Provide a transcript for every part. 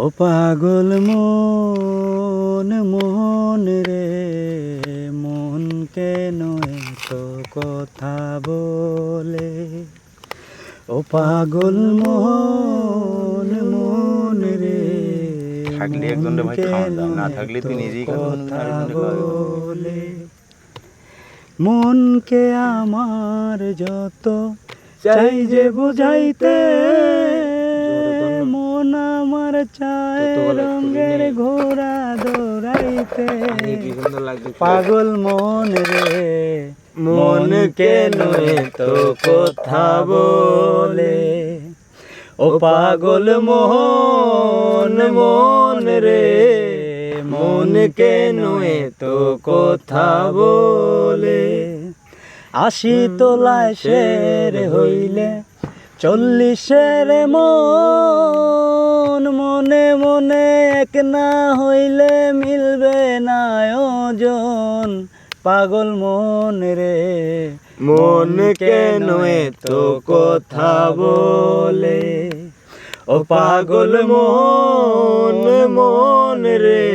ও পাগল মন মন রে মন কেন এত কথা বলে। ও পাগল মন মন রে থাকলে একজনের ভাই খাওয়া যায়, না থাকলে তুই নিজেই খাবি, আরেকজনে বলে। মনকে আমার যত চাই যে বুঝাইতে, মন আমার চায় রঙের ঘোড়া দৌড়াইতে। পাগল মন রে মন কেন তো কথা বলে। ও পাগল মন মন রে মন কেন তো কথা বলে। ৮০ তোলায় শের হইলে ৪০-এর মন, মনে মনে এক না হইলে মিলবে না ওজন। পাগল মন রে মন কেন তো কথা বলে। ও পাগল মন মন রে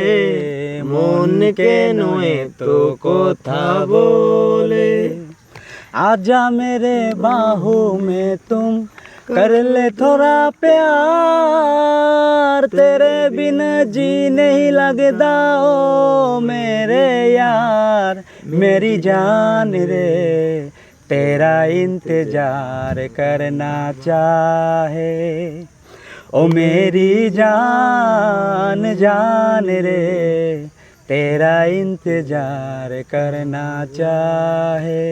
মন কেন তো কথা বলে। आजा मेरे बाहों में तुम कर ले थोड़ा प्यार, तेरे बिना जी नहीं लगता ओ मेरे यार। मेरी जान रे तेरा इंतजार करना चाहे। ओ मेरी जान जान रे तेरा इंतजार करना चाहे।